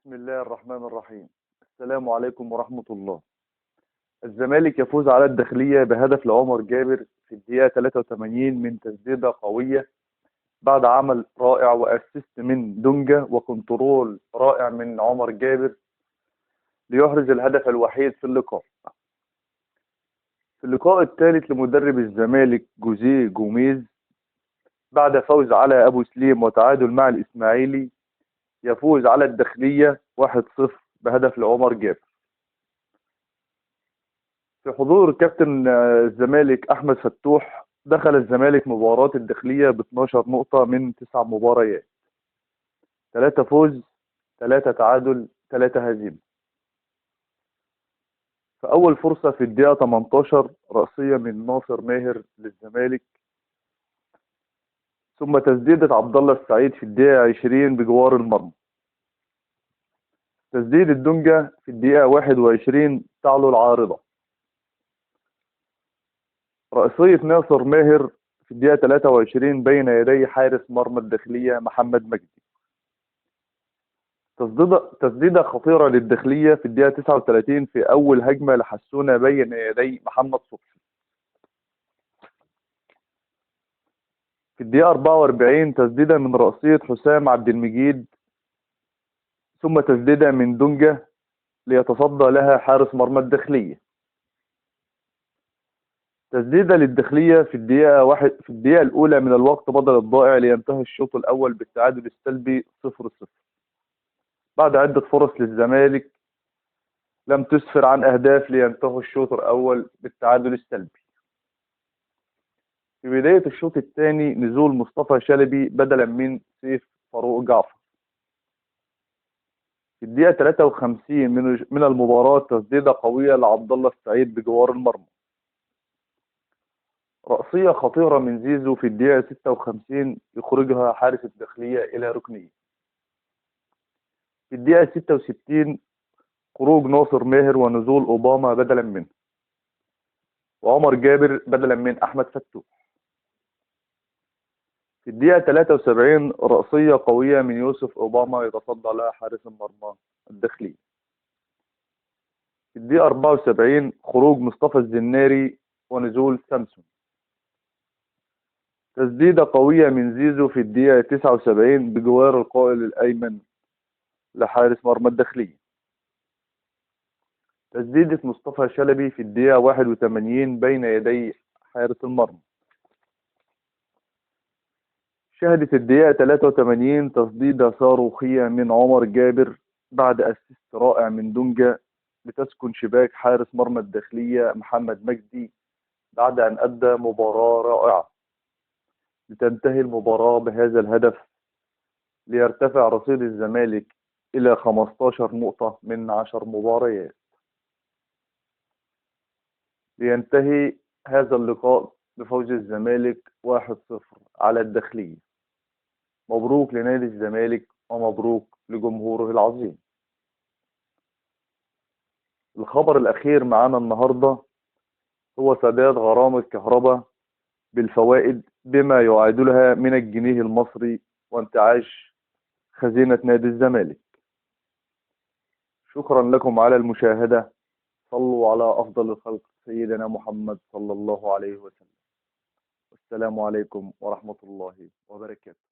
بسم الله الرحمن الرحيم. السلام عليكم ورحمة الله. الزمالك يفوز على الداخلية بهدف لعمر جابر في الدقيقة 83 من تسديدة قوية بعد عمل رائع وأسيست من دونجا وكنترول رائع من عمر جابر ليحرز الهدف الوحيد في اللقاء. في اللقاء الثالث لمدرب الزمالك جوزيه جوميز بعد فوز على أبو سليم وتعادل مع الإسماعيلي، يفوز على الداخلية 1-0 بهدف لعمر جابر. في حضور كابتن الزمالك أحمد فتوح، دخل الزمالك مباراة الداخلية ب 12 نقطة من 9 مباريات، 3 فوز 3 تعادل 3 هزيمة. في أول فرصة في الدقيقة 18 رأسية من ناصر ماهر للزمالك، ثم تسديدة عبد الله السعيد في الدقيقة 20 بجوار المرمى. تسديد الدونجا في الدقيقة 21 تعلو العارضة. رأسية ناصر ماهر في الدقيقة 23 بين يدي حارس مرمى الداخلية محمد مجدي. تسديدة خطيرة للداخلية في الدقيقة 39 في أول هجمة لحسونة بين يدي محمد صبحي. في الدقيقة 44 تسديدة من رأسية حسام عبد المجيد، ثم تسديدة من دونجا ليتصدى لها حارس مرمى الداخلية. تسديدة للداخلية في الدقيقة الأولى من الوقت بدل الضائع لينتهي الشوط الأول بالتعادل السلبي 0-0 بعد عدة فرص للزمالك لم تسفر عن أهداف لينتهي الشوط الأول بالتعادل السلبي. في بداية الشوط الثاني نزول مصطفى شلبي بدلا من سيف فاروق جعفر. في الدقيقة 53 من المباراة تسديدة قوية لعبد الله السعيد بجوار المرمى. رأسية خطيرة من زيزو في الدقيقة 56 يخرجها حارس الداخلية إلى ركنية. في الدقيقة 66 خروج ناصر ماهر ونزول أوباما بدلا منه، وعمر جابر بدلا من أحمد فتوح. في الدقيقة 73 رأسية قوية من يوسف أوباما يتصدى لها حارس المرمى الداخلي. في الدقيقة 74 خروج مصطفى الزناري ونزول سامسون. تسديدة قوية من زيزو في الدقيقة 79 بجوار القائل الأيمن لحارس مرمى الداخلي. تسديدة مصطفى شلبي في الدقيقة 81 بين يدي حارس المرمى. شهدت الدقيقة 83 تسديدة صاروخية من عمر جابر بعد أسيست رائع من دونجا لتسكن شباك حارس مرمى الداخلية محمد مجدي بعد أن أدى مباراة رائعة، لتنتهي المباراة بهذا الهدف ليرتفع رصيد الزمالك إلى 15 نقطة من 10 مباريات. لينتهي هذا اللقاء بفوز الزمالك 1-0 على الداخلية. مبروك لنادي الزمالك ومبروك لجمهوره العظيم. الخبر الأخير معانا النهاردة هو سداد غرامة الكهرباء بالفوائد بما يعادلها من الجنيه المصري وانتعاش خزينة نادي الزمالك. شكرا لكم على المشاهدة. صلوا على أفضل الخلق سيدنا محمد صلى الله عليه وسلم. والسلام عليكم ورحمة الله وبركاته.